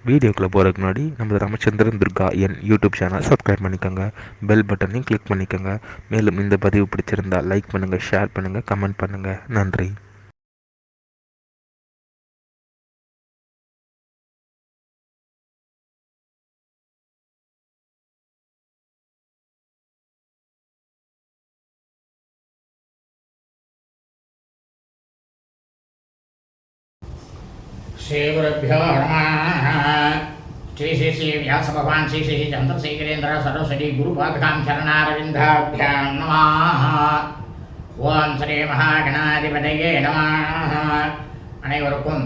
வீடியோக்குள்ளே போகிறதுக்கு முன்னாடி நம்ம Ramachandran Durga YouTube channel subscribe பண்ணிக்கோங்க, பெல் பட்டனையும் கிளிக் பண்ணிக்கோங்க. மேலும் இந்த பதிவு பிடிச்சிருந்தால் லைக் பண்ணுங்கள், ஷேர் பண்ணுங்கள், கமெண்ட் பண்ணுங்கள். நன்றி. श्री गुरुभ्यो नमः। श्री श्री श्री व्यास भगवान श्री श्री चंद्रशेखरेन्द्र सरस्वती गुरुपादकां चरणारविन्दाभ्यां नमः। ओम श्री महागणाधिपतये नमः। அனைவருக்கும்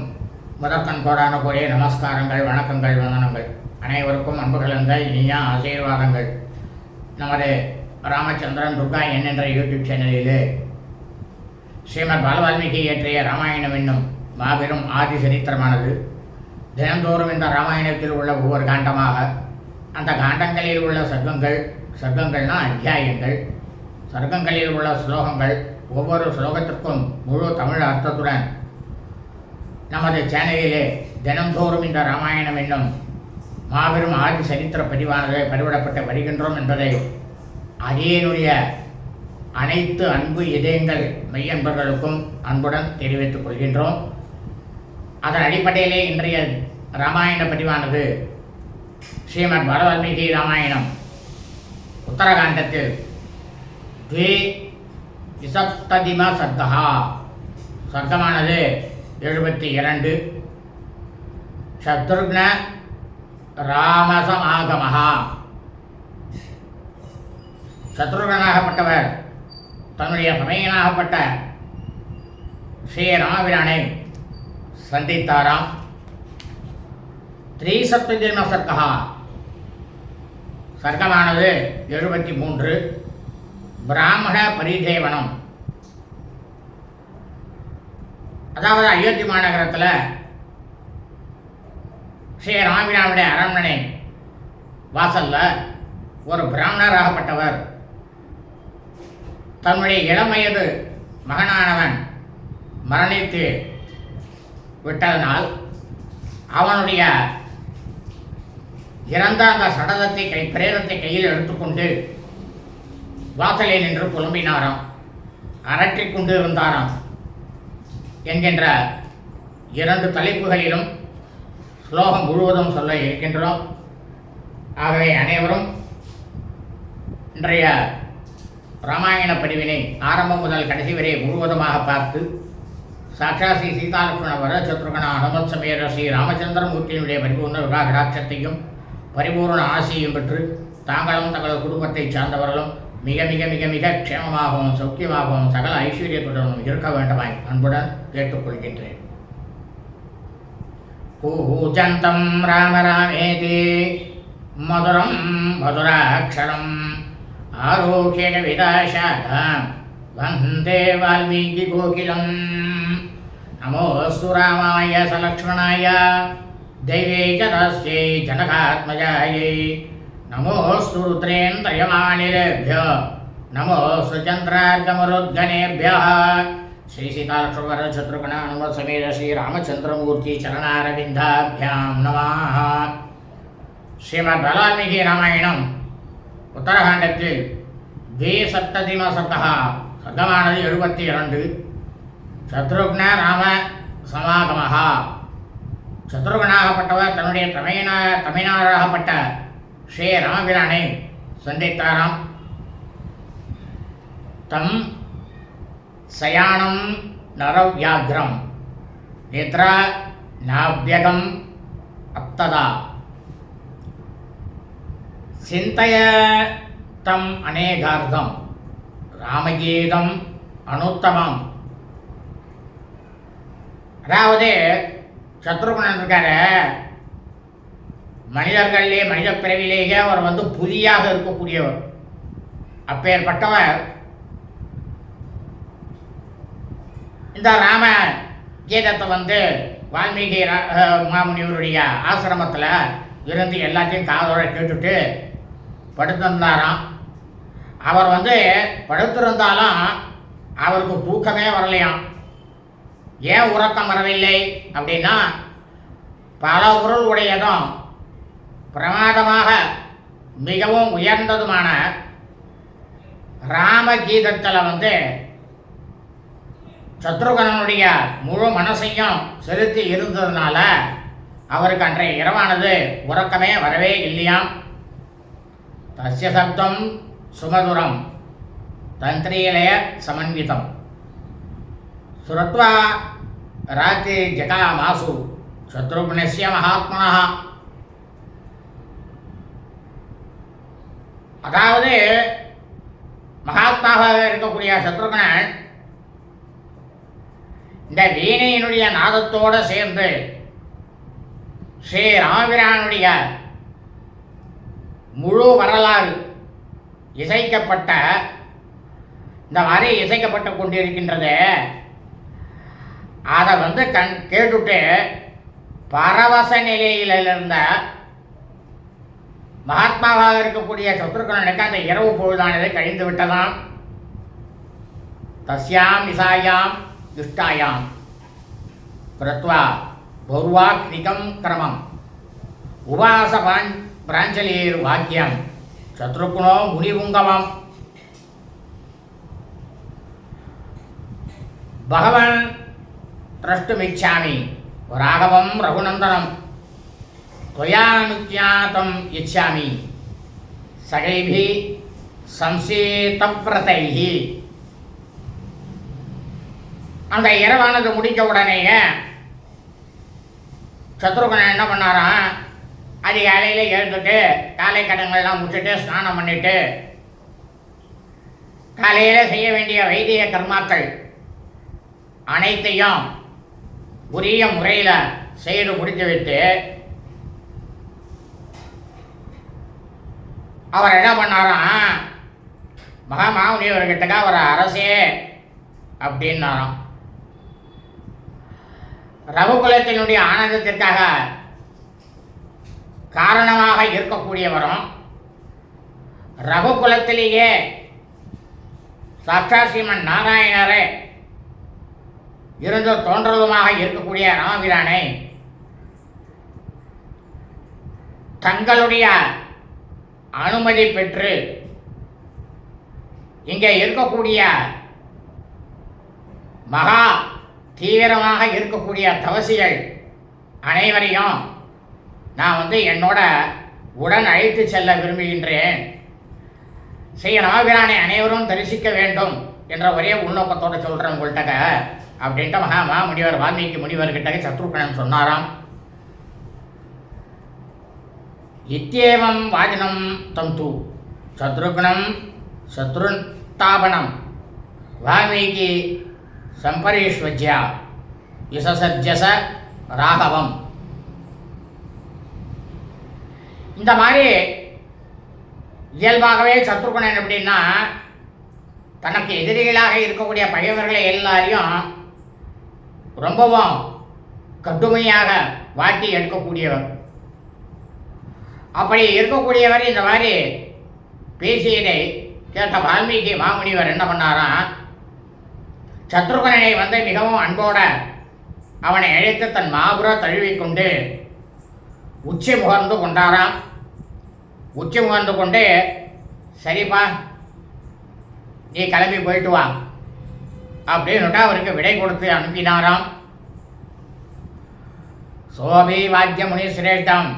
முதற்கண் கோடான கோடிய நமஸ்காரங்கள், வணக்கங்கள், வந்தனங்கள். அனைவருக்கும் அன்பு கலந்த இனிய ஆசீர்வாதங்கள். நமது ராமச்சந்திரன் துர்கா என்ற யூடியூப் சேனலிலே ஸ்ரீமத் பாலவால்மீகி இயற்றிய ராமாயணம் என்னும் மாபெரும் ஆதி சரித்திரமானது தினந்தோறும் இந்த ராமாயணத்தில் உள்ள ஒவ்வொரு காண்டமாக, அந்த காண்டங்களில் உள்ள சர்க்கங்கள்னா அத்தியாயங்கள், சர்க்கங்களில் உள்ள ஸ்லோகங்கள், ஒவ்வொரு ஸ்லோகத்திற்கும் முழு தமிழ் அர்த்தத்துடன் நமது சேனலிலே தினந்தோறும் இந்த ராமாயணம் என்னும் மாபெரும் ஆதி சரித்திர பதிவானது பதிவிடப்பட்டு வருகின்றோம் என்பதை அடியேனுடைய அனைத்து அன்பு இதயங்கள் மெய்யன்பர்களுக்கும் அன்புடன் தெரிவித்துக் கொள்கின்றோம். அதன் அடிப்படையிலே இன்றைய ராமாயண பதிவானது ஸ்ரீமத் பாலவால்மீகி ராமாயணம் உத்தரகாண்டத்தில் த்விசப்ததிம சர்க்கா, சர்க்கமானது 72. சத்ருக்ன ராமசமாகமஹா, சத்ருகனாகப்பட்டவர் தன்னுடைய தமையனாகப்பட்ட ஸ்ரீ ராமபிரானை சந்தித்தாராம். த்ரீசப்ததிம சர்க்கா, சர்க்கமானது 73. பிராமண பரிதேவனம், அதாவது அயோத்தி மாநகரத்தில் ஸ்ரீ ராமபிரானுடைய அரண்மனை வாசல்ல ஒரு பிராமணராகப்பட்டவர் தன்னுடைய இளம் வயது மகனானவன் மரணித்து விட்டதனால் அவனுடைய இறந்த அந்த சடலத்தை பிரேதத்தை கையில் எடுத்துக்கொண்டு வாசலில் நின்று புலம்பினாராம், அரற்றிக் கொண்டு இருந்தாராம் என்கின்ற 2 தலைப்புகளிலும் ஸ்லோகம் முழுவதும் சொல்ல இருக்கின்றோம். ஆகவே அனைவரும் இன்றைய ராமாயண பதிவினை ஆரம்பம் முதல் கடைசி வரை முழுவதுமாக பார்த்து சாட்சாத் ஸ்ரீ சீதாலட்சுமண வரசத்ருகண அனுமத் சமேத ஸ்ரீ ராமச்சந்திரமூர்த்தியினுடைய பரிபூர்ண விவாகடாட்சத்தையும் பரிபூர்ண ஆசையும் பெற்று தாங்களும் தங்களது குடும்பத்தை சார்ந்தவர்களும் மிக மிக மிக மிக க்ஷேமமாகவும் சௌக்கியமாகவும் சகல ஐஸ்வர்யத்துடனும் இருக்க வேண்டுமாய் அன்புடன் கேட்டுக்கொள்கின்றேன். பூஜந்தம் ராம ராமேதி மதுரம் மதுராட்சரம் ஆரோக்கிய விதாசாதாம் வந்தே வால்மீகி கோகிலம். நமோஸ்து ராமாய சலக்ஷ்மணாய தெய்வே ஜனஸ்யை ஜனகாத்மஜாயை. நமோஸ்து ருத்ரேந்திரயமானிலேभ्यो நமோஸ்து சந்திரார்கமருத்கணேभ्यः. ஸ்ரீ சீதாலக்ஷ்மண சத்ருகண அனுமத் சமேத ஸ்ரீ ராமச்சந்திரமூர்த்தி சரணாரவிந்தாभ्यां நமः. ஸ்ரீமத் பாலவால்மீகி ராமாயணம் உத்தரகாண்டத்தில் த்விசப்ததிம சர்க்கா, சர்க்கமானது 72. சத்ருக்ன ராம சமாகமஹா, சத்ருகனாகப்பட்டவர் தன்னுடைய தமையனாராகப்பட்ட ஸ்ரீ ராமபிரானை சந்தித்தாராம். தம் சயானம் நரவ்யாக்ரம் நித்ரா நாவ்யகம் அப்ததா சிந்தய தம் அநேகார்த்தம் ராமகீதம் அனுத்தமம். அதாவது சத்ருகுணன் இருக்கார மனிதர்களிலே மனித பிறவிலேயே அவர் புலியாக இருக்கக்கூடியவர். அப்பேற்பட்டவர் இந்த ராம கீதத்தை வால்மீகி மாமுனிவருடைய ஆசிரமத்தில் இருந்து எல்லாத்தையும் காதோட கேட்டுட்டு படுத்திருந்தாராம். அவர் படுத்திருந்தாலும் அவருக்கு தூக்கமே வரலையாம். ஏன் உறக்கம் வரவில்லை அப்படின்னா, பல பொருள் உடையதும் பிரமாதமாக மிகவும் உயர்ந்ததுமான ராமகீதத்தில் சத்ருகனுடைய முழு மனசையும் செலுத்தி இருந்ததுனால அவருக்கு அன்றைய இரவானது உறக்கமே வரவே இல்லையாம். தஸ்ய சப்தம் சுமதுரம் தந்திரியலய சமன்விதம் சுரத்வா ராத்திரி ஜகாமாசு சத்ருக்னஸ்ய மகாத்மனः. அதாவது மகாத்மாவாக இருக்கக்கூடிய சத்ருக்னன் இந்த வீணையினுடைய நாதத்தோடு சேர்ந்து ஸ்ரீ ராமபிரானுடைய முழு வரலாறு இசைக்கப்பட்ட இந்த மாதிரி இசைக்கப்பட்டு கொண்டிருக்கின்றது. அதை கேட்டுட்டு பரவச நிலையில் இருந்த மகாத்மாவாக இருக்கக்கூடிய சத்ருகனுக்கு அந்த இரவு பொழுதானது கழிந்து விட்டதாம். தஸ்யாம் நிசாயாம் துஷ்டாயாம் கிருத்வா பௌர்வாக்னிகம் கிரமம் உவாச பிராஞ்சலீர் வாக்கியம் சத்ருக்னோ முனிபுங்கவம். பகவன் திரஷ்டுமிச்சாமி ராகவம் ரகுநந்தனம் त्वयानुज्ञातम् इच्छामि सगैभिः संसेतव्रतैः. அந்த இரவானது முடிஞ்ச உடனேயே சத்ருகன் என்ன பண்ணாராம், அதிகாலையில் எழுந்துட்டு காலை கடன்கள்லாம் முடிச்சுட்டு ஸ்நானம் பண்ணிட்டு காலையில் செய்ய வேண்டிய வைத்திய கர்மாக்கள் அனைத்தையும் உரிய முறையில் செய்து முடித்துவிட்டு அவர் என்ன பண்ணாராம், மகாமாமுனிவர்கிட்ட ஒரு அரசே அப்படின்னாராம். ரகுகுலத்தினுடைய ஆனந்தத்திற்காக காரணமாக இருக்கக்கூடியவரும் ரகுகுலத்திலேயே சாட்சாத் ஸ்ரீமன் நாராயணரே இருந்து தோன்றதுமாக இருக்கக்கூடிய ராமபிரானை தங்களுடைய அனுமதி பெற்று இங்கே இருக்கக்கூடிய மகா தீவிரமாக இருக்கக்கூடிய தவசிகள் அனைவரையும் நான் என்னோட உடன் அழைத்து செல்ல விரும்புகின்றேன். ஸ்ரீ ராமபிரானை அனைவரும் தரிசிக்க வேண்டும் என்ற ஒரே உள்நோக்கத்தோடு சொல்கிறேன் உங்கள்கிட்ட அப்படின்ட்டு முனிவர் வால்மீகி முனிவர்கிட்ட சத்ருகனன் சொன்னாராம். இத்யேவம் வாஜனம் தந்து சத்ருக்னம் சத்ருந்தாபனம் வால்மீகி சம்பரீஸ்வஜ்யா விசசஜ்ஜச ராகவம். இந்த மாதிரி இயல்பாகவே சத்ருகனன் எப்படின்னா தனக்கு எதிரிகளாக இருக்கக்கூடிய பகைவர்களை எல்லாரையும் ரொம்பவும் கடுமையாக வாட்டி எடுக்கக்கூடியவர். அப்படி இருக்கக்கூடியவர் இந்த மாதிரி பேசியதை கேட்ட வால்மீகி மாமுனிவர் என்ன பண்ணாராம், சத்ருகனனை மிகவும் அன்போட அவனை அழைத்து தன் மாபுர தழுவிக்கொண்டு உச்சி முகர்ந்து கொண்டாராம். உச்சி முகர்ந்து கொண்டு சரிப்பா நீ கிளம்பி போயிட்டு வா அப்படின்னுட்டு அவருக்கு விடை கொடுத்து அனுப்பினாராம். சோபி வாத்திய முனி சிரேஷ்டம்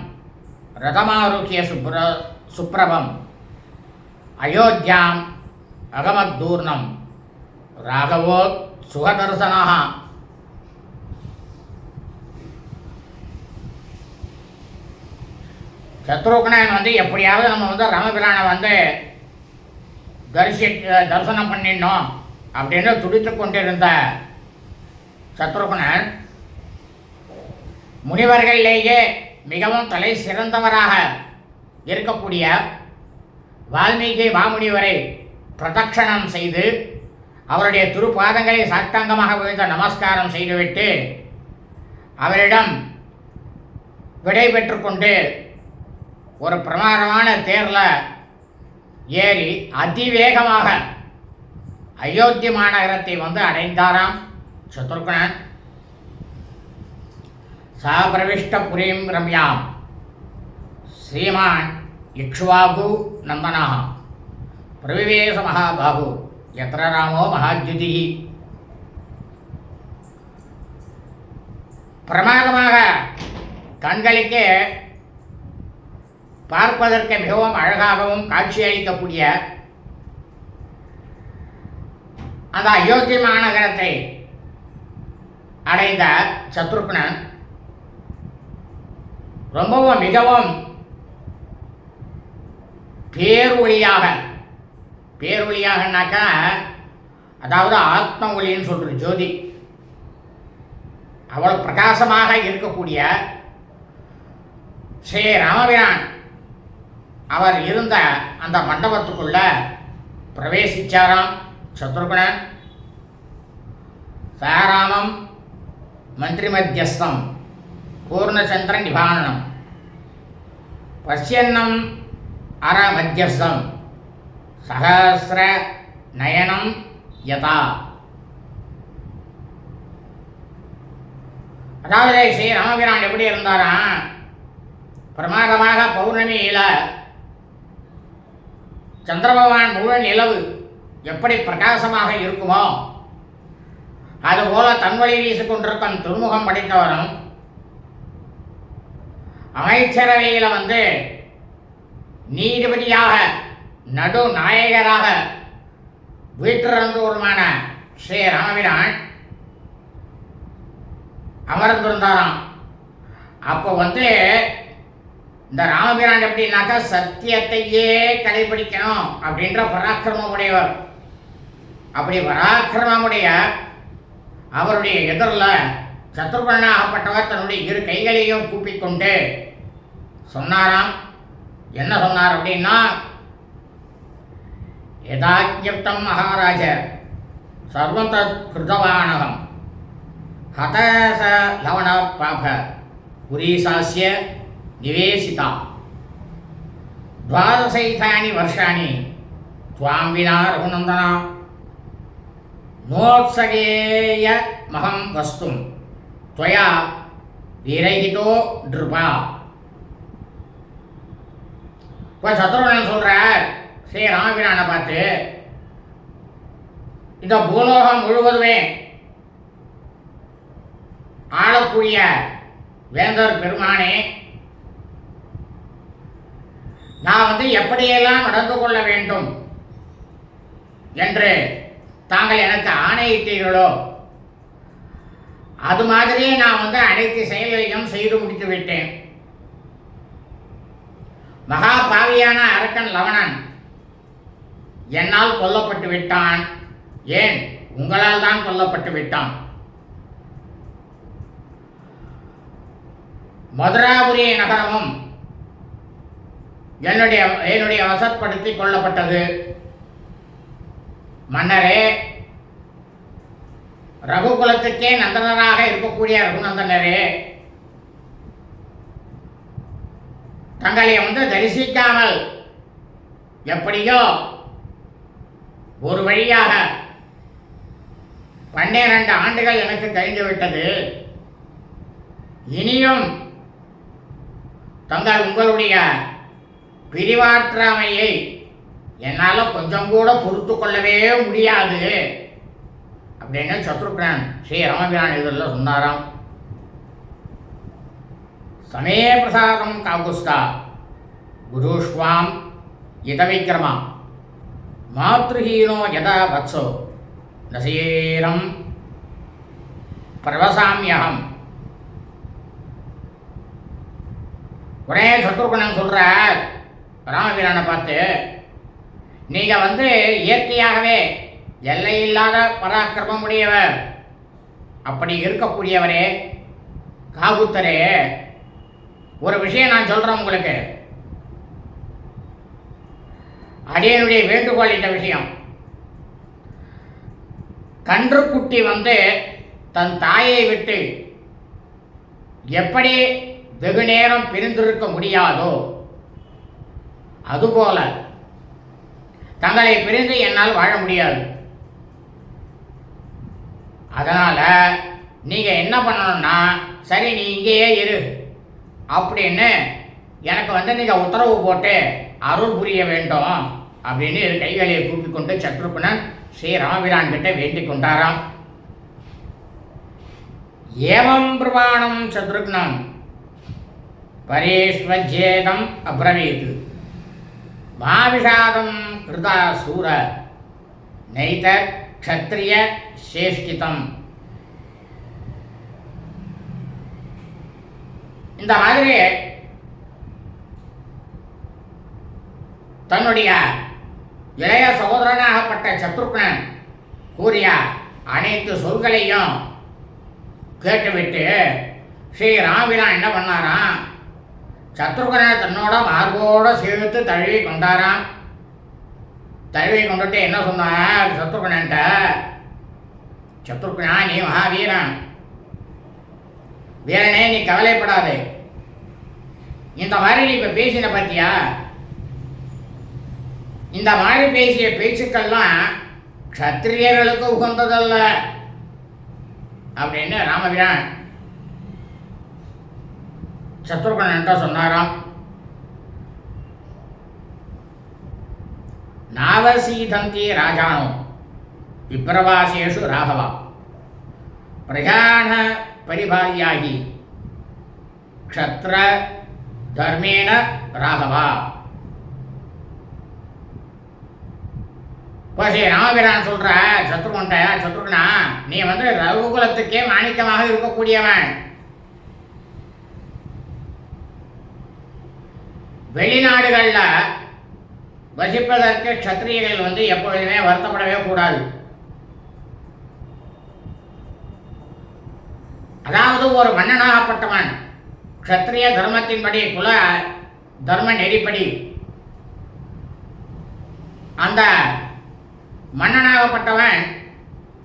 ரதமாருக்கிய சுப்ரபம் அயோத்தியாம் அகமத்தூர்ணம் ராகவோ சுகதர்சனாக. சத்ருகனன் எப்படியாவது நம்ம ராமபிரானை தரிசனம் பண்ணிடணும் அப்படின்னு துடித்து கொண்டிருந்த சத்ருகனன் முனிவர்களிலேயே மிகவும் தலை சிறந்தவராக இருக்கக்கூடிய வால்மீகி மாமுனிவரை பிரதட்சணம் செய்து அவருடைய திருப்பாதங்களை சாஷ்டாங்கமாக விழுந்த நமஸ்காரம் செய்துவிட்டு அவரிடம் விடை பெற்றுக்கொண்டு ஒரு பிரமாதமான தேரில் ஏறி அதிவேகமாக அயோத்தி மாநகரத்தை அடைந்தாராம் சத்ருகனன். சா பிரவிஷ்டபுரீம் ரம்யாம் ஸ்ரீமான் இக்ஷ்வாகு நந்தனா பிரவிவேச மகாபாகு யத்ர ராமோ மகாத்யுதி. பிரமாதமாக கண்களுக்கு பார்ப்பதற்கு மிகவும் அழகாகவும் காட்சியளிக்கக்கூடிய அந்த அயோத்தி மாநகரத்தை அடைந்த சத்ருக்னன் ரொம்பவும் மிகவும் பேரொளியாகனாக்கா அதாவது ஆத்ம ஒளின்னு சொல்கிற ஜோதி அவ்வளோ பிரகாசமாக இருக்கக்கூடிய ஸ்ரீ ராமபிரான் அவர் இருந்த அந்த மண்டபத்துக்குள்ள பிரவேசிச்சாராம் சத்ருக்னன். சாராமம் மந்திரி மத்தியஸ்தம் பூர்ணச்சந்திர நிபானனம் பசியன்னம் அர மத்தியஸ்தம் சகசிர நயனம் யதா. அதாவது ஸ்ரீ ராமபிரான் எப்படி இருந்தாராம், பிரமாதமாக பௌர்ணமியில சந்திரபகவான் முழு நிலவு எப்படி பிரகாசமாக இருக்குமோ அதுபோல தன்வழி வீசிக்கொண்டிருக்கும் திருமுகம் படைத்தவரும் அமைச்சரவையில் நீதிபதியாக நடு நாயகராக வீற்றிருந்தவருமான ஸ்ரீ ராமபிரான் அமர்ந்திருந்தாராம். அப்போ இந்த ராமபிரான் எப்படின்னாக்கா சத்தியத்தையே கடைபிடிக்கணும் அப்படின்ற பராக்கிரமம் உடையவர். அப்படி பராக்கிரமமுடைய அவருடைய எதிரில் சத்ருகனாகப்பட்டவர் தன்னுடைய இரு கைகளையும் கூப்பிக்கொண்டு சொன்னாராம். என்ன சொன்னார் அப்படின்னா, யதாஜ்ஞப்தம் மகாராஜ சர்வம் தத் கிருதவானகம் ஹதச லவண பாப புரீசாஸ்ய நிவேசிதா துவாதசைதானி வருஷாணி துவாம் வினா ரகுநந்தனா நோத்சகேய மகம் வஸ்தும் துவயா வீரஹிதோ நிருபா. இப்போ சத்ருகன் சொல்கிறார் ஸ்ரீ ராமபிரானை பார்த்து, இந்த பூலோகம் முழுவதுமே ஆளக்கூடிய வேந்தர் பெருமானே, நான் எப்படியெல்லாம் நடந்து கொள்ள வேண்டும் என்று தாங்கள் எனக்கு ஆணையிட்டீர்களோ அது மாதிரியே நான் அனைத்து செயல்களையும் செய்து முடித்து விட்டேன். மகா பாவியான அரக்கன் லவணன் என்னால் கொல்லப்பட்டு விட்டான். ஏன், உங்களால் தான் கொல்லப்பட்டு விட்டான். மதுராபுரி நகரமும் என்னுடைய வசப்படுத்தி கொள்ளப்பட்டது. மன்னரே, ரகுகுலத்துக்கே நந்தனராக இருக்கக்கூடிய ரகுநந்தனரே, தங்களை தரிசிக்காமல் எப்படியோ ஒரு வழியாக 12 ஆண்டுகள் எனக்கு கழிந்துவிட்டது. இனியும் தங்கள் உங்களுடைய பிரிவாற்றாமையை என்னால் கொஞ்சம் கூட பொறுத்து கொள்ளவே முடியாது அப்படின்னு சத்ருக்னன் ஸ்ரீ ராமபிரான் இதில் சொன்னாராம். சமே பிரசாதம் காகுஸ்தா குருஷ்வாம் இதவிக்ரமா மாத்ருஹீனோ யதா வத்சோ நசீரம் பிரவசாமியகம். உடனே சத்ருகனன் சொல்கிறார் ராமபிரானை பார்த்து, நீங்கள் இயற்கையாகவே எல்லையில்லாத பராக்கிரமம் உடையவர். அப்படி இருக்கக்கூடியவரே, காகுத்தரே, ஒரு விஷயம் நான் சொல்கிறேன் உங்களுக்கு. அடியனுடைய வேண்டுகோள் இந்த விஷயம். கன்றுக்குட்டி தன் தாயை விட்டு எப்படி வெகு நேரம் பிரிந்திருக்க முடியாதோ அதுபோல தங்களை பிரிந்து என்னால் வாழ முடியாது. அதனால் நீங்கள் என்ன பண்ணணும்னா, சரி நீ இங்கேயே இரு அப்படின்னு எனக்கு வந்து நீங்கள் உத்தரவு போட்டு அருள் புரிய வேண்டும் அப்படின்னு இரு கைகளை கூப்பிக் கொண்டு சத்ருகுணன் ஸ்ரீ ராமபிரான் கிட்ட வேண்டிக் கொண்டாராம். ஏவம் பிரமாணம் சத்ருக்னம் பரேஷ்வஜேதம் அப்ரவீத் மாவிஷாதம் கிருதா சூர நைத க்ஷத்ரிய சேஷ்டிதம். இந்த மாதிரி தன்னுடைய இளைய சகோதரனாகப்பட்ட சத்ருக்னன் கூறிய அனைத்து சொல்களையும் கேட்டுவிட்டு ஸ்ரீ ராமபிரான் என்ன பண்ணாராம், சத்ருகனை தன்னோட மார்போடு சேர்த்து தழுவி கொண்டாராம். தழுவி கொண்டுட்டு என்ன சொன்னார் சத்ருகனன்ட்ட, சத்ருகனா நீ மகாவீரன், வீரனே நீ கவலைப்படாதே. இந்த மாதிரி நீ இப்போ பேசின பார்த்தியா, இந்த மாதிரி பேசிய பேச்சுக்கள்லாம் க்ஷத்திரியர்களுக்கு உகந்ததல்ல அப்படின்னு ராமபிரான் சத்ருகன்ட்ட சொன்னாராம். நாவசீதந்தி ராஜானோ விப்ரவாசேஷு ராகவா பிரஜான பரிபால்யாகி க்ஷத்ர தர்மேன ராகவா. இப்போ ஸ்ரீ ராமபிரான் சொல்ற சத்ருகன்ட்ட, சத்ருகனா நீ வந்து ரகுகுலத்துக்கே மாணிக்கமாக இருக்கக்கூடியவன். வெளிநாடுகளில் வசிப்பதற்கு க்ஷத்திரியர்கள் வந்து எப்பொழுதுமே வருத்தப்படவே கூடாது. அதாவது ஒரு மன்னனாகப்பட்டவன் க்ஷத்திரிய தர்மத்தின்படி, குல தர்ம நெறிப்படி அந்த மன்னனாகப்பட்டவன்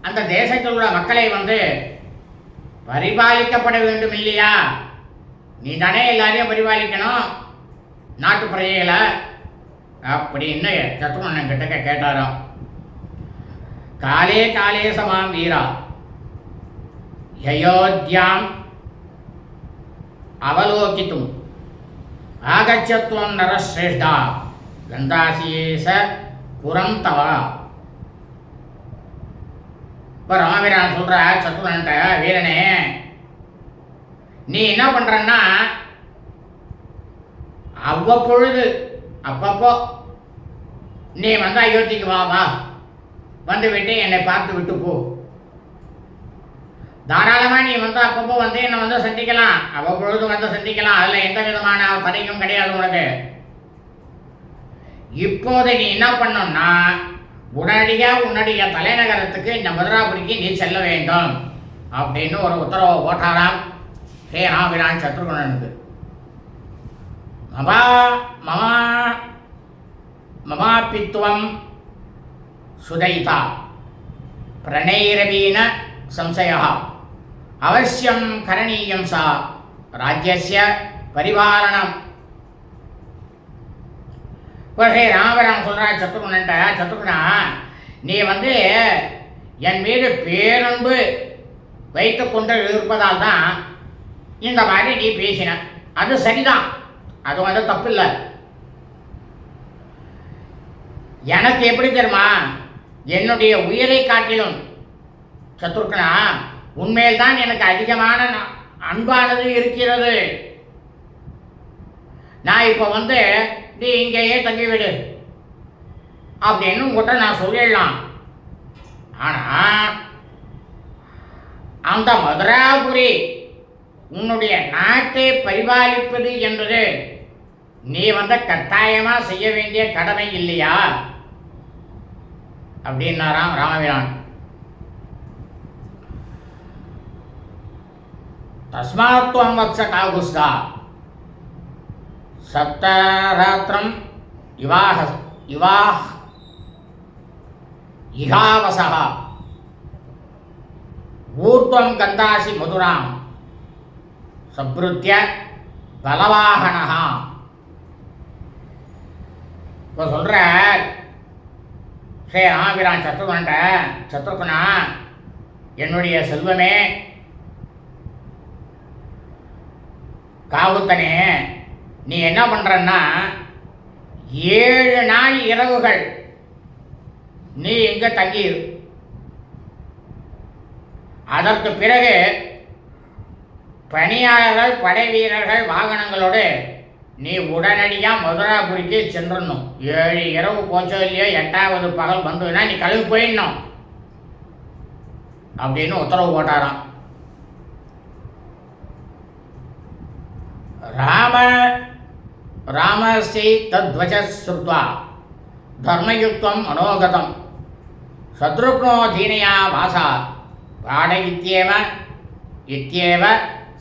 அந்த தேசத்தில் உள்ள மக்களை வந்து பரிபாலிக்கப்பட வேண்டும் இல்லையா? நீ தானே எல்லாரையும் பரிபாலிக்கணும் நாட்டு பிரஜைகளை அப்படின்னு சத்ருகனன் கிட்ட கேட்டாராம். காலே காலே சமாம் வீரா யயோத்யாம் அவலோகித்தும் ஆகச்சத்வம் நரஸ்ரேஷ்டா கந்தாசியேச புறம் தவா. இப்போ ராமபிரான் சொல்ற சத்ருகன்ட்ட, வீரனே நீ என்ன பண்றன்னா அவ்வப்பொழுது அப்பப்போ நீ வந்து அயோத்திக்கு வா வந்து விட்டு என்னை பார்த்து விட்டு போ. தாராளமாக நீ வந்து அப்பப்போ வந்து என்னை வந்து சந்திக்கலாம், அவ்வப்பொழுது வந்து சந்திக்கலாம், அதில் எந்த விதமான தடையும் கிடையாது உனக்கு. இப்போது நீ என்ன பண்ணணும்னா உடனடியாக உன்னுடைய தலைநகரத்துக்கு இந்த மதுராபுரிக்கு நீ செல்ல வேண்டும் அப்படின்னு ஒரு உத்தரவை போட்டாராம் ஸ்ரீ ராமபிரான் சத்ருகனனுக்கு. மமாபித்வம் சுதைதா பிரணைரவீன சம்சயா அவசியம் கரணீயம் சா ராஜ்யஸ்ய பரிபாலனம். இப்போ ஸ்ரீ ராமபிரான் சொல்கிறா சத்ருகன்ட்ட, சத்ருகனா நீ வந்து என் மீது பேரன்பு வைத்து கொண்டு இருப்பதால் தான் இந்த மாதிரி நீ பேசின. அது சரிதான், அது வந்து தப்பு இல்லை. எனக்கு எப்படி தெரியுமா, என்னுடைய உயிரை காட்டிலும் சத்ருகனா உண்மையில் தான் எனக்கு அதிகமான அன்பானது இருக்கிறது. நான் இப்போ வந்து நீ இங்கேயே தங்கிவிடு அப்படின்னு உங்கள்கிட்ட நான் சொல்லிடலாம். ஆனால் அந்த மதுராபுரி உன்னுடைய நாட்டை பரிபாலிப்பது என்பது நீ வந்து கட்டாயமாக செய்ய வேண்டிய கடமை இல்லையா அப்படின்னாராம் ராமபிரான். தஸ்மாத்வம் வத்ச காகுஸ்தா சப்தராத்திரம் இகாவசः ஊர்த்வம் கந்தாசி மதுராம் சப்ருத்ய பலவாகனः. இப்போ சொல்கிற ஸ்ரீ ராமபிரான் சத்ருகன்ட்ட, சத்ருகனா என்னுடைய செல்வமே, காவுத்தனே, நீ என்ன பண்றன்னா 7 நாள் இரவுகள் நீ இங்க தங்கியிரு. அதற்கு பிறகு பணியாளர்கள், படை வீரர்கள், வாகனங்களோடு நீ உடனடியாக மதுராபுரிக்கு சென்றணும். 7 இரவு போச்சோ இல்லையோ, 8வது பகல் வந்ததுன்னா நீ கழுவி போயிடணும் அப்படின்னு உத்தரவு போட்டாராம். ராமஸ்ரீ தத்வஜ ஸ்ருத்வா தர்மயுக்தம் மனோகதம் சத்ருக்னோ தீனயா வாசா பாட இத்தியேவ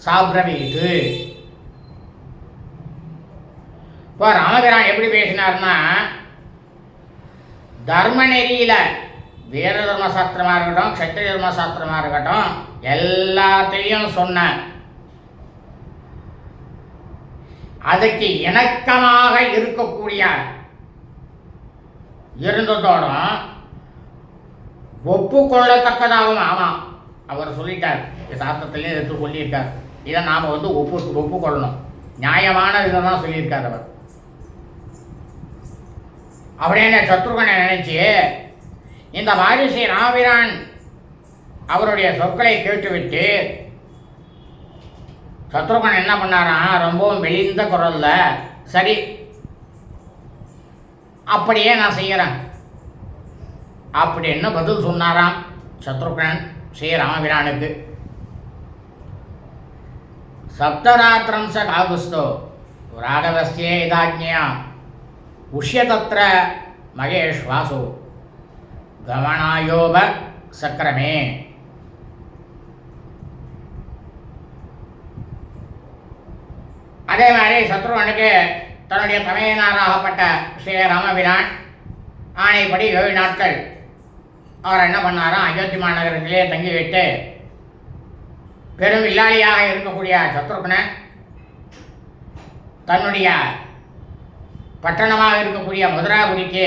சாப்ரவீது. இப்போ ராமபிரான் எப்படி பேசினார்னா, தர்ம நெறியில் வீர தர்ம சாஸ்திரமாக இருக்கட்டும், க்ஷத்ரிய தர்ம சாஸ்திரமாக இருக்கட்டும், எல்லாத்தையும் சொன்ன அதுக்கு இணக்கமாக இருக்கக்கூடிய இருந்ததோடும் ஒப்புக்கொள்ளத்தக்கதாகவும். ஆமாம், அவர் சொல்லிட்டார், சாஸ்திரத்திலே எடுத்து சொல்லியிருக்கார். இதை நாம் ஒப்புக்கொள்ளணும். நியாயமான இதை தான் சொல்லியிருக்கார் அவர். அப்படின்னு சத்ருகனை நினைச்சு இந்த வாரிசை ராமபிரான் அவருடைய சொற்களை கேட்டுவிட்டு சத்ருகன் என்ன பண்ணாராம், ரொம்பவும் மெலிந்த குரல்ல, சரி அப்படியே நான் செய்கிறேன் அப்படின்னு பதில் சொன்னாராம் சத்ருகன் ஸ்ரீ ராமபிரானுக்கு. சப்தராத்திரம் ச காகுஸ்தோ ராகவஸ்யே இதாஜ்ஞயா உஷ்யதத்ர மகேஷ்வாசு கமனாயோப சக்கரமே. அதே மாதிரி சத்ருகனுக்கு தன்னுடைய தமையனாராகப்பட்ட ஸ்ரீ ராமபிரான் ஆணைப்படி 7 நாட்கள் அவர் என்ன பண்ணாராம், அயோத்தி மாநகரத்திலே தங்கிவிட்டு பெரும் வில்லாளியாக இருக்கக்கூடிய சத்ருகனை தன்னுடைய பட்டணமாக இருக்கக்கூடிய மதுராபுரிக்கு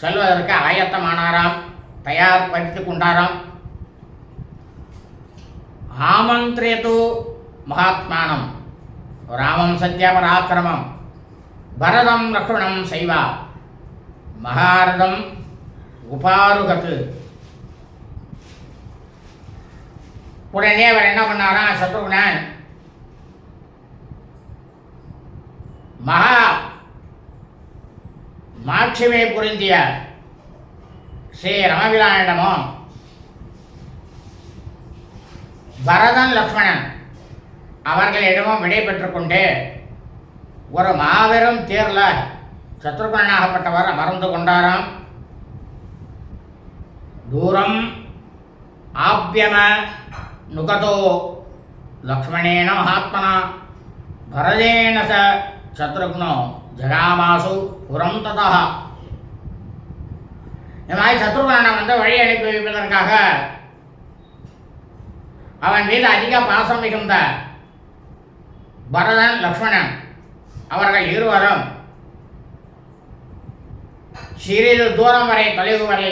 செல்வதற்கு ஆயத்தமானாராம், தயார்படுத்தி கொண்டாராம். ஆமந்திரேது மகாத்மானம் ராமம் சத்ய பராக்கிரமம் பரதம் லக்ஷ்மணம் சைவா மகாரதம் உபாருகத்து. உடனே அவர் என்ன பண்ணாராம், சத்ருகன் மாட்சிமை புரிந்திய ஸ்ரீ ராமபிரானிடமும் பரதன் லக்ஷ்மணன் அவர்களிடமும் விடை பெற்றுக்கொண்டு ஒரு மாபெரும் தேரில் சத்ருகனாகப்பட்டவர் அமர்ந்து கொண்டாராம். தூரம் ஆப்யம நுகதோ லக்ஷ்மணேன மகாத்மனா பரதேன ச சத்ருக்னோ ஜகாமாசு புறம் ததா. இந்த மாதிரி சத்ருகனை வழி அனுப்பி வைப்பதற்காக அவன் மீது அதிக பாசம் மிகுந்த பரதன் லக்ஷ்மணன் அவர்கள் இருவரும் சிறிது தூரம் வரை, தொலைவு வரை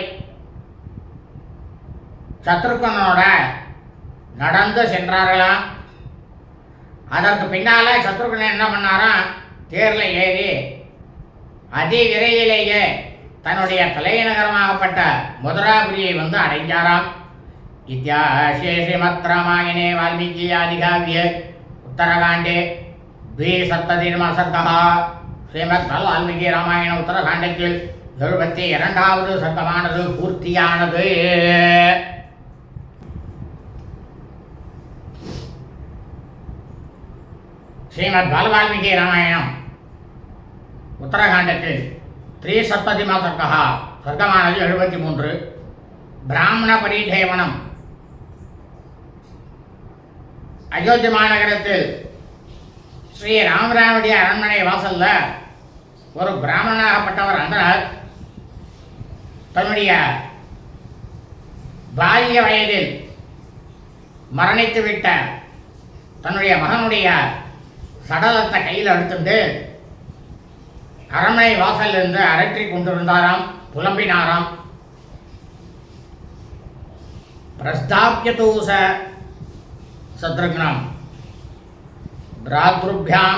சத்ருகனோட நடந்து சென்றார்களாம். அதற்கு பின்னால சத்ருகன் என்ன பண்ணாராம், தேரில் ஏறி அதிவிரையிலேயே தன்னுடைய தலைநகரமாகப்பட்ட மதுராபுரியை வந்து அடைஞ்சாராம். இத்தியாசே ஸ்ரீமத் ராமாயணே வால்மீகி ஆதிகாவிய உத்தரகாண்டே 270 சர்க்கா. ஸ்ரீமத் வால்மீகி ராமாயண உத்தரகாண்டத்தில் 72வது சர்க்கமானது பூர்த்தியானது. ஸ்ரீமத் வால்மீகி ராமாயணம் உத்தரகாண்டத்தில் 370 சர்க்கா, சர்க்கமானது 73. பிராமண பரிதேவனம் அயோத்தி மாநகரத்தில் ஸ்ரீ ராமபிரானுடைய அரண்மனை வாசல்ல ஒரு பிராமணனாகப்பட்டவர் அந்தனர் தன்னுடைய பால்ய வயதில் மரணித்துவிட்ட தன்னுடைய மகனுடைய சடலத்தை கையில் எடுத்துட்டு அரண்மனை வாசல் இருந்து அரற்றி கொண்டிருந்தாராம், புலம்பினாராம். பிரஸ்தாபியதூச சத்ருக்னம் भ्रातृभ्यां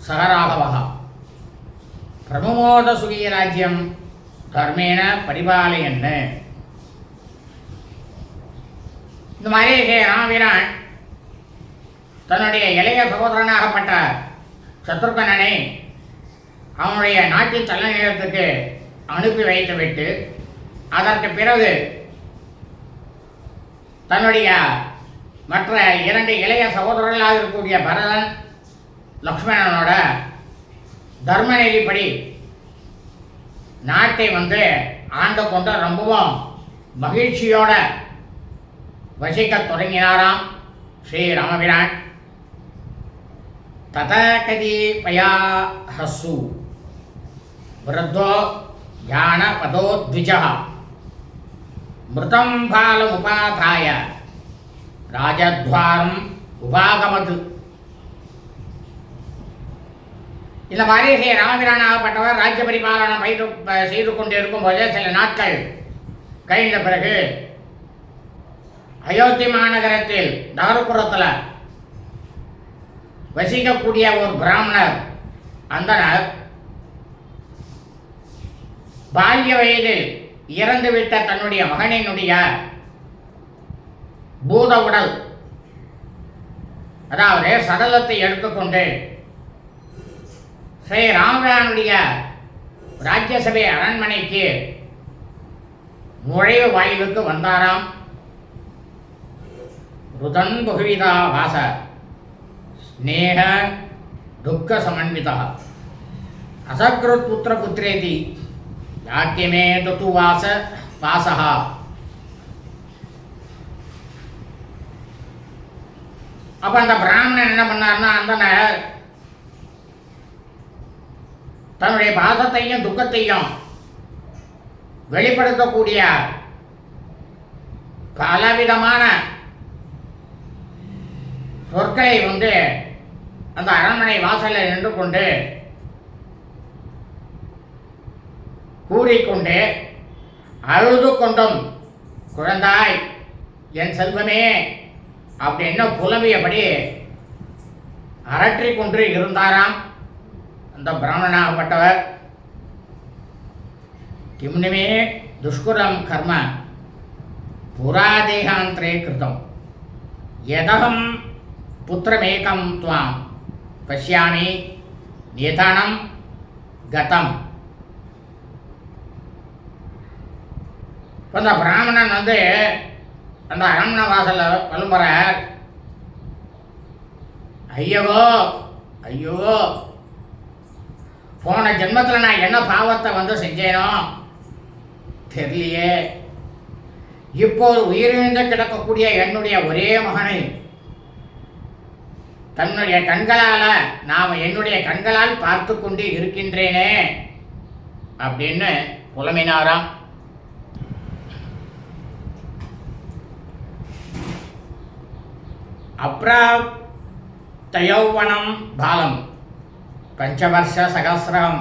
सह राघवः प्रमुमोद सुगीराज्यं धर्मेण परिपालयन्. இந்த மாதிரி ராமபிரான் தன்னுடைய இளைய சகோதரனாகப்பட்ட சத்ருகனனை அவனுடைய நாட்டின் தலைநகரத்துக்கு அனுப்பி வைத்துவிட்டு அதற்கு பிறகு தன்னுடைய மற்ற 2 இளைய சகோதரர்களாக இருக்கக்கூடிய பரதன் லக்ஷ்மணனோட தர்மநெறிப்படி நாட்டை ஆண்டு கொண்டு ரொம்பவும் மகிழ்ச்சியோட வசிக்க தொடங்கினாராம் ஸ்ரீ ராமபிரான். ததகதீபயா ஹசு விருத்தோ ஞானபதோ த்விஜः மிருதம் பாலமுபாதாய ராஜத்வாரம் உபாகமது. இந்த மாதிரி ஸ்ரீ ராமபிரானாகப்பட்டவர் ராஜ்ய பரிபாலனம் செய்து கொண்டிருக்கும் போது சில நாட்கள் கழிந்த பிறகு அயோத்தி மாநகரத்தில் நகர்ப்புறத்தில் வசிக்கக்கூடிய ஒரு பிராமணர் அந்தனர் பால்ய வயதில் இறந்துவிட்ட தன்னுடைய மகனினுடைய பூத உடல் அதாவது சடலத்தை எடுத்துக்கொண்டு ஸ்ரீ ராமபிரானுடைய ராஜ்யசபை அரண்மனைக்கு நுழைவு வாயிலுக்கு வந்தாராம். ருதன் பகுவிதா வாச ஸ்நேக துக்க சமன்விதா அசக்ருத் புத்திர புத்திரேதி யாக்கியமே தத்து வாசஹா. அப்போ அந்த பிராமணன் என்ன பண்ணார்னா அந்த தன்னுடைய பாசத்தையும் துக்கத்தையும் வெளிப்படுத்தக்கூடிய பலவிதமான சொற்களை அந்த அரண்மனை வாசலில் நின்று கொண்டு கூறிக்கொண்டு அழுது கொண்டும் குழந்தாய் என் செல்வமே அப்படின்னு புலம்பியபடி அரற்றி கொண்டு இருந்தாராம் அந்த பிராமணனாகப்பட்டவர். கிம்னிமே துஷ்குரம் கர்ம புராதேகாந்தரே கிருதம் யதகம் புத்திரமேகம் துவாம் பஷ்யாமி நிதானம் கதம். அந்த பிராமணன் அந்த அரண்மனை வாசலில் புலம்புறார். ஐயோ ஐயோ, போன ஜென்மத்தில் நான் என்ன பாவத்தை செஞ்சேனோ தெரியலையே. இப்போது உயிரிழந்து கிடக்கக்கூடிய என்னுடைய ஒரே மகனை தன்னுடைய கண்களால் என்னுடைய கண்களால் பார்த்து கொண்டு இருக்கின்றேனே அப்படின்னு புலம்பினாராம். அப்ராப்தயௌவனம் பாலம் பஞ்சவர்ஷ சகசிரம்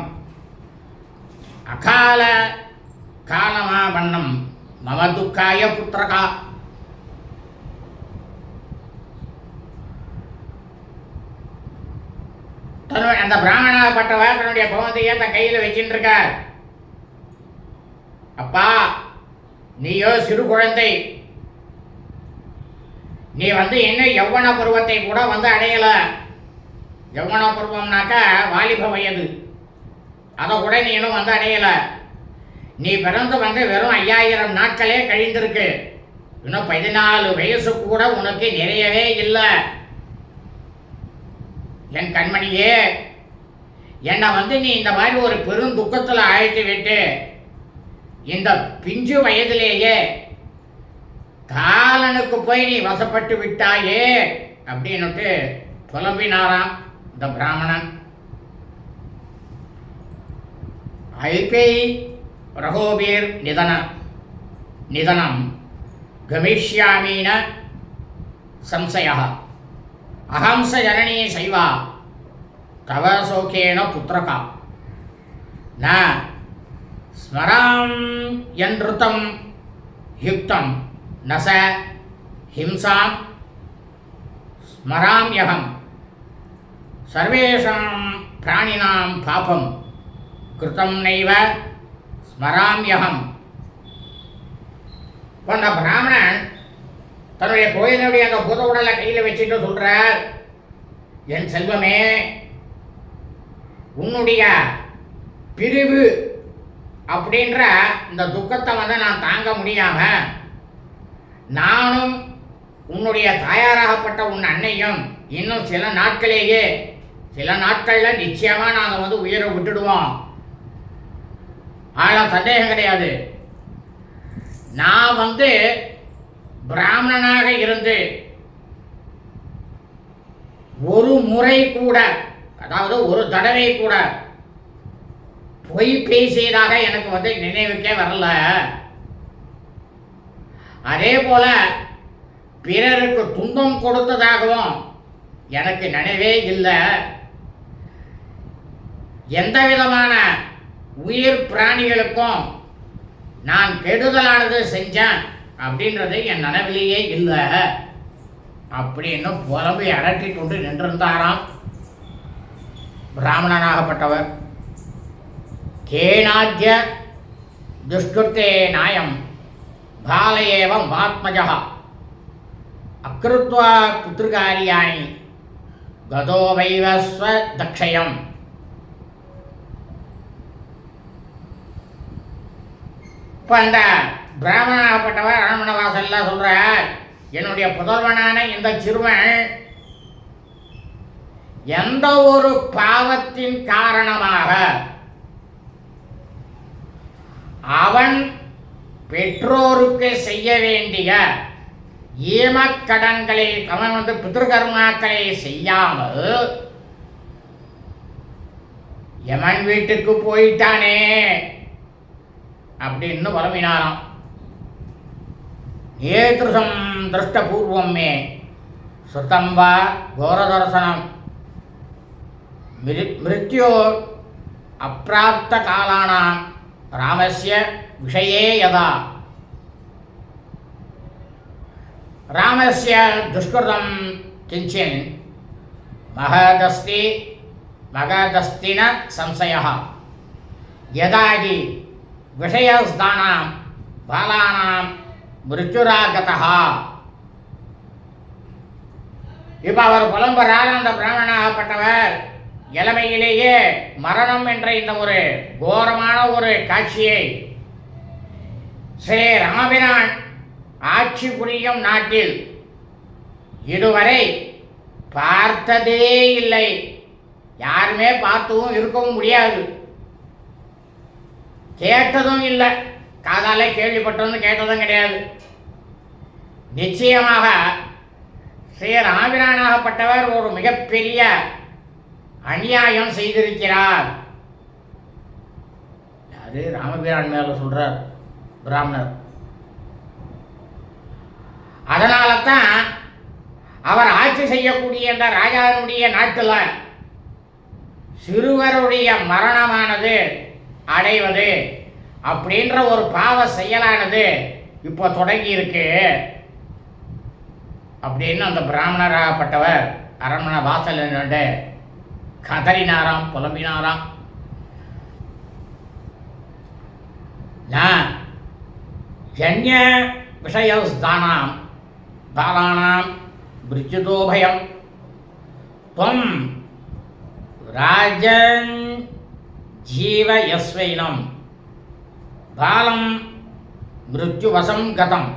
அகால காலமாபன்னம் மம துக்காய புத்திரகா. அந்த பிராமணாகப்பட்டவர் தன்னுடைய குழந்தைய தன் கையில் வச்சுட்டு இருக்கார். அப்பா, நீயோ சிறு குழந்தை, நீ இன்னும் யௌவன பருவத்தை கூட அடையல. யௌவன பருவம்னாக்கா வாலிப வயது, அதை கூட நீ இன்னும் அடையல. நீ பிறந்து வெறும் 5000 நாட்களே கழிந்திருக்கு. இன்னும் 14 வயசு கூட உனக்கு நிறையவே இல்லை. என் கண்மணியே, என்னை நீ இந்த மாதிரி ஒரு பெரும் துக்கத்தில் ஆழ்த்தி விட்டு இந்த பிஞ்சு வயதிலேயே காலனுக்கு போய் நீ வசப்பட்டு விட்டாயே அப்படின்னுட்டு புலம்பினாராம் இந்த பிராமணன். அல்பை ரகோபீர் நிதனம் கமிஷ்யாமீன சம்சயா அஹம்ச ஜனனீ சைவா தவ சோகேன புத்திரகா ந ஸ்மராம் யன்ருதம் யுக்தம் நச ஹிம்சாம் ஸ்மராம்யகம் சர்வேஷாம் பிராணினாம் பாபம் கிருத்தம் நைவ ஸ்மராமியகம். அந்த பிராமணன் தன்னுடைய கோயிலுடைய அந்த பூத உடலை கையில் வச்சுட்டு சொல்றார், என் செல்வமே, உன்னுடைய பிரிவு அப்படின்ற இந்த துக்கத்தை நான் தாங்க முடியாம நானும் உன்னுடைய தாயாராகப்பட்ட உன் அன்னையும் இன்னும் சில நாட்களில் நிச்சயமா நாங்கள் உயிரை விட்டுடுவோம். ஆனால் சந்தேகம் கிடையாது, நான் பிராமணனாக இருந்து ஒரு முறை கூட, அதாவது ஒரு தடவை கூட பொய் பேசியதாக எனக்கு நினைவுக்கே வரல. அதே போல பிறருக்கு துன்பம் கொடுத்ததாகவும் எனக்கு நினைவே இல்லை. எந்த விதமான உயிர் பிராணிகளுக்கும் நான் கெடுதலானது செஞ்சேன் அப்படின்றது என் நினைவிலேயே இல்லை அப்படின்னு புலம்பி அடட்டி கொண்டு நின்றிருந்தாராம் பிராமணனாகப்பட்டவர். கேனாத்ய துஷ்கிருத்தே நாயம் பாலயேவம் ஆத்மஜா அக்ருத்வா புத்திருகாரியாணி கதோ வைவஸ்வ தக்ஷயம். இப்போ அந்த பிராமணனாகப்பட்டவர் அரண்மனை வாசல்ல சொல்றார், என்னுடைய புதல்வனான இந்த சிறுவன் எந்த ஒரு பாவத்தின் காரணமாக அவன் பெற்றோருக்கு செய்ய வேண்டிய ஈமக்கடன்களை அவன் பித்ருகர்மாக்களை செய்யாமல் யமன் வீட்டுக்கு போயிட்டானே அப்படின்னு புலம்பினாராம். ஏத்ருஷம் திருஷ்டபூர்வம் மே சுத்தம் வா கோரதர்சனம் மிருத்யோ அப்பிராப்த காலானாம் ராமஸ்ய விஷயே யதா ராமஸ்ய துஷ்கிருதம் கிஞ்சின் மகதஸ்தின சம்சயः யதா ஹி விஷயஸ்தானாம் பாலானாம் மிருத்யுராகதः. இப்போ அவர் புலம்புறார், அந்த பிராமணனாகப்பட்டவர் இளமையிலேயே மரணம் என்ற இந்த ஒரு கோரமான ஒரு காட்சியை ஸ்ரீ ராமபிரான் ஆட்சி புரியும் நாட்டில் இதுவரை பார்த்ததே இல்லை. யாருமே பார்த்தும் இருக்கவும் முடியாது, கேட்டதும் இல்லை, காதால கேள்விப்பட்டதும் கேட்டதும் கிடையாது. நிச்சயமாக ஸ்ரீ ராமபிரானாகப்பட்டவர் ஒரு மிகப்பெரிய அநியாயம் செய்திருக்கிறார். யாரு? ராமபிரான் மேல சொல்றார் பிராமணர். அதனால தான் அவர் ஆட்சி செய்யக்கூடிய அந்த ராஜாவுடைய நாட்டில் சிறுவருடைய மரணமானது அடைவது அப்படின்ற ஒரு பாவ செயலானது இப்போ தொடங்கி இருக்கு அப்படின்னு அந்த பிராமணராகப்பட்டவர் அரண்மனை வாசல் நின்று கதறினாராம், புலம்பினாராம். நான் ஜன்ய விஷயஸ்தானாம் பாலானாம் மிருத்யுதோபயம் துவம் ராஜன் ஜீவயஸ்வைனம் பாலம் மிருத்யுவசம் கதம்.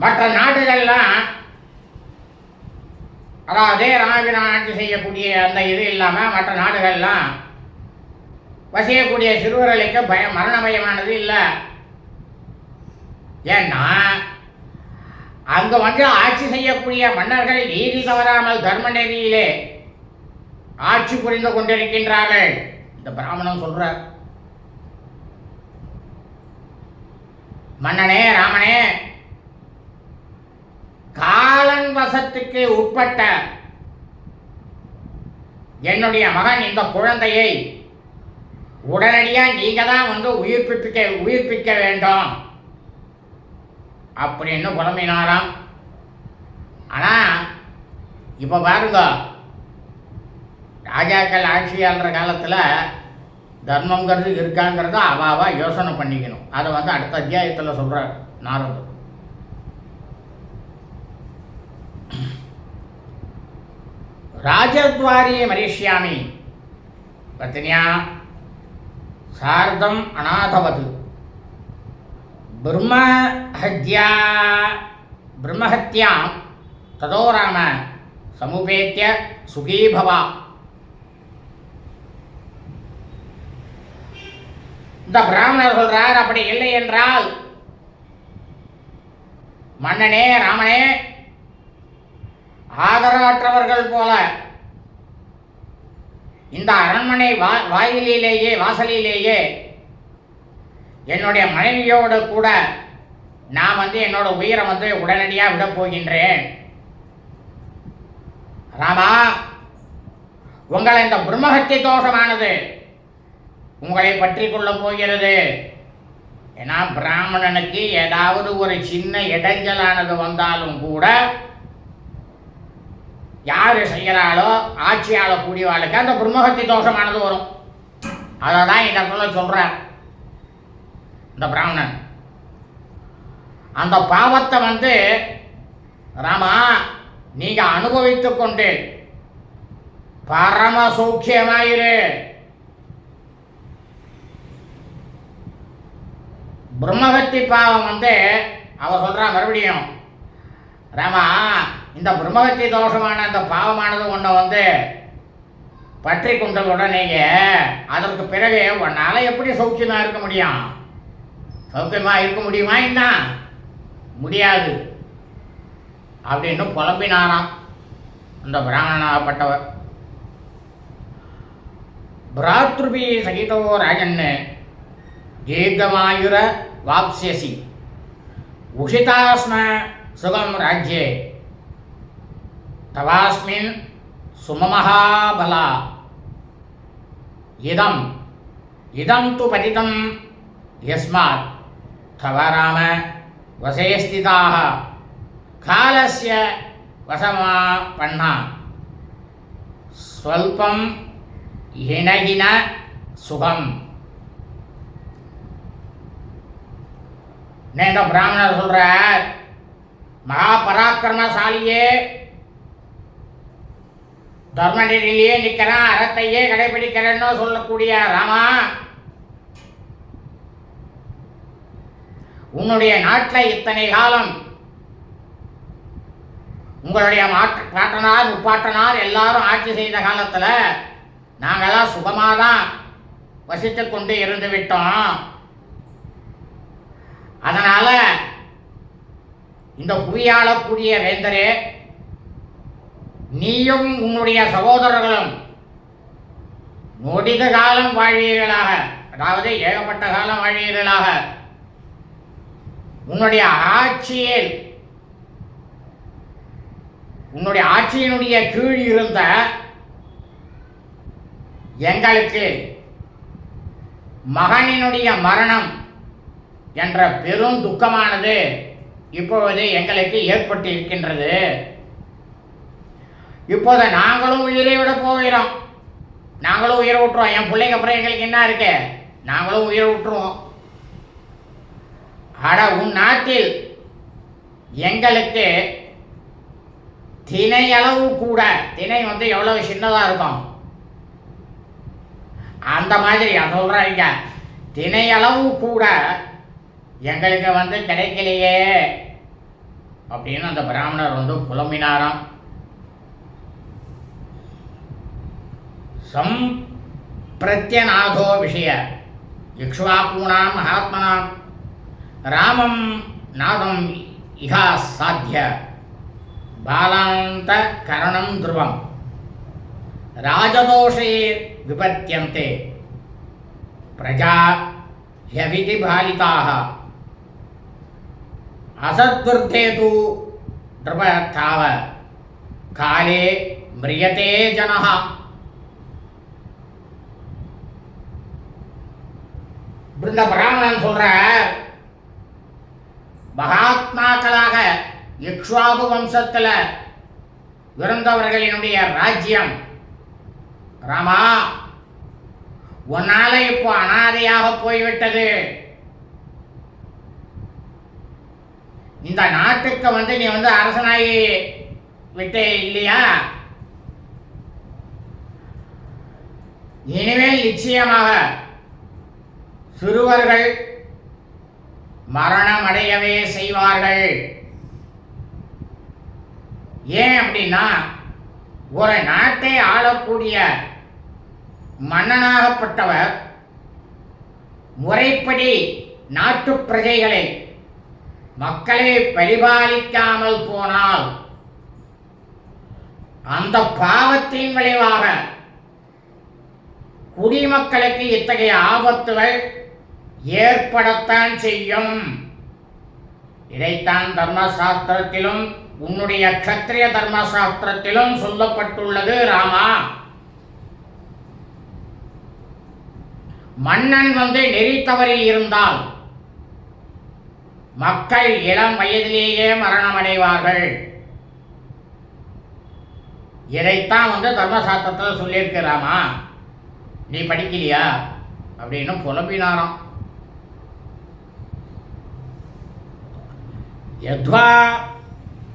மற்ற நாடுகள்லாம், அதாவது ராமபிரான் ஆட்சி செய்யக்கூடிய அந்த இது இல்லாமல் மற்ற நாடுகள்லாம் வசிக்கக்கூடிய சிறுவர்களுக்கு மரண பயமானது இல்லை. ஏன்னா அங்கே ஆட்சி செய்யக்கூடிய மன்னர்கள் நீதி தவறாமல் தர்ம நெறியிலே ஆட்சி புரிந்து கொண்டிருக்கின்றார்கள். இந்த பிராமணன் சொல்றார், மன்னனே ராமனே, காலன் வசத்துக்கு உட்பட்ட என்னுடைய மகன் இந்த குழந்தையை உடனடியாக நீங்க தான் உயிர்ப்பிக்க வேண்டும் அப்படின்னு புலம்பினாராம் ஆனால் இப்போ பாருங்க, ராஜாக்கள் ஆட்சி ஆளுற காலத்தில் தர்மங்கிறது இருக்காங்கிறத அவாவா யோசனை பண்ணிக்கணும். அதை வந்து அடுத்த அத்தியாயத்தில் சொல்கிறார் நாரதர். ராஜத்வாரி மரிஷ்யாமி பத்னியா சார்தம் அநாதவது பிரம்மஹத்யாம் ததோ ராம சமுபேத்திய சுகீபவா. இந்த பிராமணர் சொல்றார், அப்படி இல்லை என்றால் மன்னனே ராமனே, ஆதரவற்றவர்கள் போல இந்த அரண்மனை வாசலிலேயே என்னுடைய மனைவியோடு கூட நான் வந்து என்னோட உயிரை வந்து உடனடியாக விட போகின்றேன். ராமா, உங்களை இந்த பிரம்மஹத்தி தோஷமானது உங்களை பற்றி கொள்ள போகிறது. ஏன்னா பிராமணனுக்கு ஏதாவது ஒரு சின்ன இடைஞ்சலானது வந்தாலும் கூட யார் செய்கிறாளோ ஆட்சியாள கூடியவாளுக்கு அந்த பிரம்மஹத்தி தோஷமானது வரும். அதை தான் இந்த இடத்துல சொல்கிறார் இந்த பிராமணன். அந்த பாவத்தை வந்து ராமா நீங்கள் அனுபவித்து கொண்டு பரம சௌக்கியமாயிரு. பிரம்மஹத்தி பாவம் வந்து அவ சொல்கிறா மறுபடியும், ராமா இந்த பிரம்மஹத்தி தோஷமான அந்த பாவமானது ஒன்றை வந்து பற்றி கொண்ட உடனேயே அதற்கு பிறகு உன்னால் எப்படி சௌக்கியமாக இருக்க முடியும்? சௌக்கியமாக இருக்க முடியுமா? என்ன முடியாது அப்படின்னு புலம்பினாராம் அந்த பிராமணனாகப்பட்டவர். பிராத்ருபி சகிதோ ராஜன்னு தீர்க்கமாயுர வாப்ஸ்யசி உஷிதாஸ்ம சுகம் ராஜ்யே தவாஸ்மின் சுமமஹாபலா இதம் து பதிதம் யஸ்மாத் தவ ராம வசே ஸ்திதாः காலஸ்ய வசமாபன்னா ஸ்வல்பம் ஹினஹின சுகம். இந்த பிராமணர் சொல்றார், மகா பராக்கிரமசாலியே, தர்மநிலையே நிற்கிறான், அறத்தையே கடைபிடிக்கிறேன்னு சொல்லக்கூடிய ராமா, உன்னுடைய நாட்டில் இத்தனை காலம் உங்களுடைய பாட்டனார் முப்பாட்டனார் எல்லாரும் ஆட்சி செய்த காலத்தில் நாங்கள்லாம் சுகமாக தான் வசித்து கொண்டு இருந்து விட்டோம். அதனால் இந்த புவியாளக்கூடிய வேந்தரே, நீயும் உன்னுடைய சகோதரர்களும் நொடித காலம் வாழ்வீர்களாக, அதாவது ஏகப்பட்ட காலம் வாழ்வீர்களாக. உன்னுடைய ஆட்சியினுடைய கீழ் இருந்த எங்களுக்கு மகனினுடைய மரணம் என்ற பெரும் துக்கமானது இப்பொழுது எங்களுக்கு ஏற்பட்டு இருக்கின்றது. இப்போது நாங்களும் உயிரை விட போகிறோம். நாங்களும் உயிரை விட்டுருவோம். என் பிள்ளைங்க அப்புறம் எங்களுக்கு என்ன இருக்கு? நாங்களும் உயிரை விட்டுருவோம். அட, உன் நாட்டில் எங்களுக்கு தினை அளவு கூட, தினை வந்து எவ்வளவு சின்னதாக இருக்கும் அந்த மாதிரி சொல்கிறாங்க, தினை அளவு கூட எங்களுக்கு வந்து கிடைக்கலையே அப்படின்னு அந்த பிராமணர் வந்து புலம்பினாராம். பிரத்யநாதோ விஷய இக்ஷ்வாகூணாம் மகாத்மனாம் ராமம் நாதம் இஹா சாத்திய பாலாந்த கரணம் துருவம் ராஜதோஷே விபத்தியந்தே பிரஜா ஹ்யவிதி பாலிதாக அசத்வர்த்தே து நிருபத்தாவ காலே மிரியதே ஜனஹ. இந்த பிராமணன் சொல்ற, மகாத்மாக்களாக இக்ஷ்வாகு வம்சத்தில் இருந்தவர்களினுடைய ராஜ்யம். ராமா, உன்னால இப்போ அனாதையாக போய்விட்டது. இந்த நாட்டுக்கு நீ அரசனாகி விட்டே இல்லையா? இனிமேல் நிச்சயமாக சிறுவர்கள் மரணம் அடையவே செய்வார்கள். ஏன் அப்படின்னா, ஒரு நாட்டை ஆளக்கூடிய மன்னனாகப்பட்டவர் முறைப்படி நாட்டு பிரஜைகளை, மக்களை பரிபாலிக்காமல் போனால் அந்த பாவத்தின் விளைவாக குடிமக்களுக்கு இத்தகைய ஆபத்துகள் ஏற்படத்தான் செய்யும். இதைத்தான் தர்மசாஸ்திரத்திலும் உன்னுடைய க்ஷத்ரிய தர்மசாஸ்திரத்திலும் சொல்லப்பட்டுள்ளது. ராமா, மன்னன் நெறி தவறி இருந்தால் மக்கள் இளம் வயதிலேயே மரணமடைவார்கள். இதைத்தான் தர்மசாஸ்திரத்தில் சொல்லியிருக்கிறாமா, நீ படிக்கலையா அப்படின்னு புலம்பினாராம். யத்வா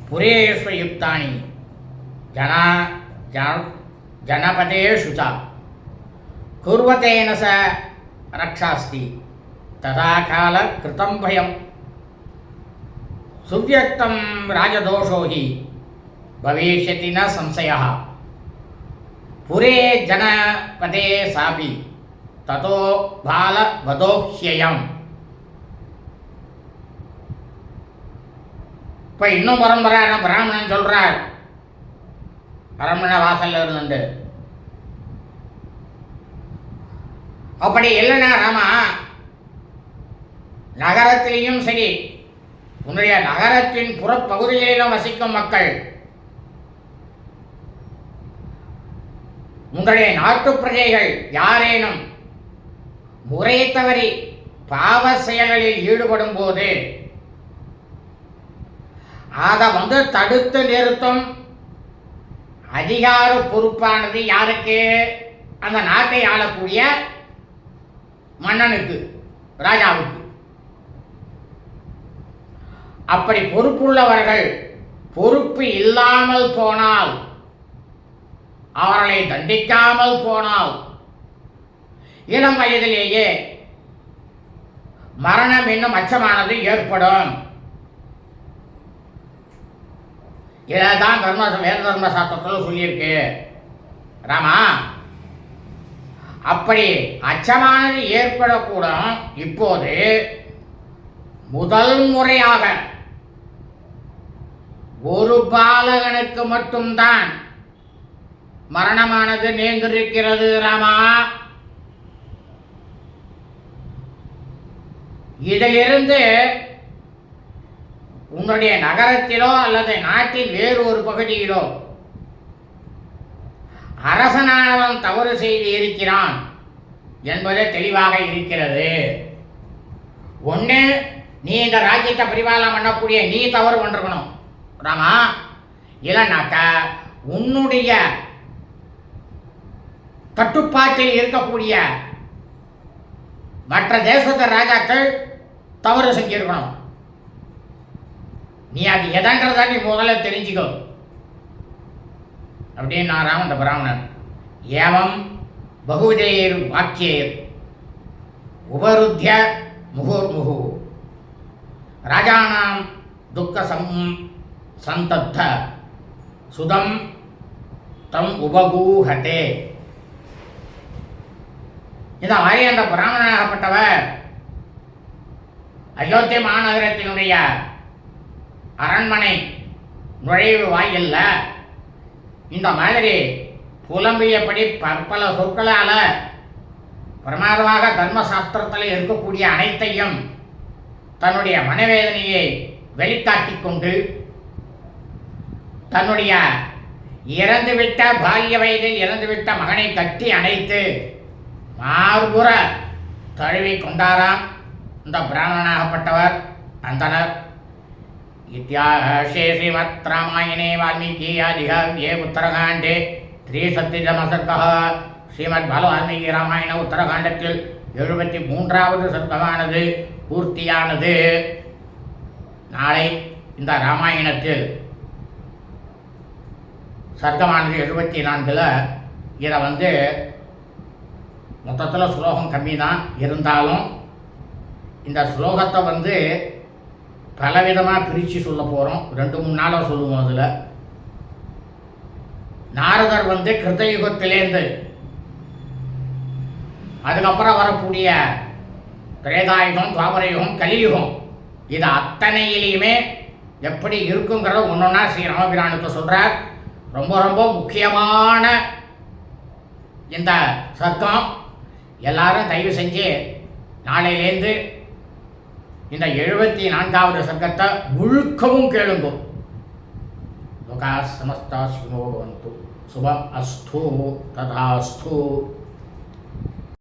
புரேஷு யுக்தானி ஜனபதேஷு ச குர்வதேன ச ரக்ஷாஸ்தி ததா கால கிருதம் பயம் சுவ்யக்தம் ராஜதோஷோ ஹி பவிஷ்யதி ந சம்சயः புரே ஜனபதே சாபி ததோ பால வதோஹ்யயம். இப்போ இன்னும் பரம்பரான பிராமணன் சொல்றார், அரண்மனை வாசல்ல இருந்து. அப்படி இல்லைன்னா ராமா, நகரத்திலையும் சரி, உன்னுடைய நகரத்தின் புறப்பகுதிகளிலும் வசிக்கும் மக்கள், உங்களுடைய நாட்டு பிரஜைகள் யாரேனும் முறை தவறி பாவ செயல்களில் ஈடுபடும் போது அதை தடுத்து நிறுத்தும் அதிகார பொறுப்பானது யாருக்கு? அந்த நாட்டை ஆளக்கூடிய மன்னனுக்கு, ராஜாவுக்கு. அப்படி பொறுப்புள்ளவர்கள் பொறுப்பு இல்லாமல் போனால், அவர்களை தண்டிக்காமல் போனால் இளம் வயதிலேயே மரணம் என்னும் அச்சமானது ஏற்படும். இதான் வேத தர்மசாஸ்திரத்தில் சொல்லியிருக்கு. ராமா, அப்படி அச்சமானது ஏற்படக்கூடும். இப்போது முதல் முறையாக ஒரு பாலகனுக்கு மட்டும்தான் மரணமானது நேர்ந்திருக்கிறது. ராமா, இதிலிருந்து உன்னுடைய நகரத்திலோ அல்லது நாட்டின் வேறு ஒரு பகுதியிலோ அரசனானவன் தவறு செய்து இருக்கிறான் என்பது தெளிவாக இருக்கிறது. ஒன்று, நீ இந்த ராஜ்யத்தை பரிபாலனம் பண்ணக்கூடிய நீ தவறு பண்ணிருக்கணும் ராமா. இல்லைனாக்கா உன்னுடைய கட்டுப்பாட்டில் இருக்கக்கூடிய மற்ற தேசத்து ராஜாக்கள் தவறு செஞ்சிருக்கணும். நீ அது எதன்றதா நீ முதல்ல தெரிஞ்சுக்கோ அப்படின்னு நான் அந்த பிராமணன். ஏவம் பகுவிதேர் வாக்கியேர் உபருத்திய முகுர்முகு ராஜானாம் துக்க சந்தத்த சுதம் தம் உபகூஹதே. இந்த மாதிரி அந்த பிராமணனாகப்பட்டவர் அயோத்தி மாநகரத்தினுடைய அரண்மனை நுழைவு வாயில்ல இந்த மாதிரி புலம்பியபடி பற்பல சொற்களால் பிரமாதமாக தர்மசாஸ்திரத்தில் இருக்கக்கூடிய அனைத்தையும் தன்னுடைய மனவேதனையை வெளிக்காட்டிக் கொண்டு தன்னுடைய இறந்துவிட்ட பால்ய வயதில் இறந்துவிட்ட மகனை கட்டி அணைத்து மார்புற தழுவி கொண்டாராம் இந்த பிராமணனாகப்பட்டவர். அந்தனர் इत्यार्षे श्रीमद् रामायणे वाल्मीकियादिकाव्ये उत्तरकाण्डे त्रिसप्ततितमः ஸ்ரீமத் வால்மீகி ராமாயண உத்தரகாண்டத்தில் 73வது சர்க்கமானது பூர்த்தியானது. நாளை இந்த ராமாயணத்தில் சர்க்கமானது 74ல் இதை மொத்தத்தில் ஸ்லோகம் கம்மி தான், இருந்தாலும் இந்த ஸ்லோகத்தை பலவிதமாக பிரித்து சொல்ல போகிறோம். 2-3 நாளாக சொல்லுவோம். அதில் நாரதர் கிருத்தயுகத்திலேருந்து அதுக்கப்புறம் வரக்கூடிய திரேதாயுகம், துவாபரயுகம், கலியுகம், இது அத்தனையிலையுமே எப்படி இருக்குங்கிறத ஒன்றொன்னா ஸ்ரீ ராமபிரானுக்கு சொல்கிறார். ரொம்ப ரொம்ப முக்கியமான இந்த சர்க்கம் எல்லாரும் தயவு செஞ்சு நாளையிலேருந்து இந்த 74வது சர்க்கத்தை முழுக்கவும் கேளுங்க. லோகா சமஸ்தா சுகினோ பவந்து. சுபம் அஸ்து ததாஸ்து.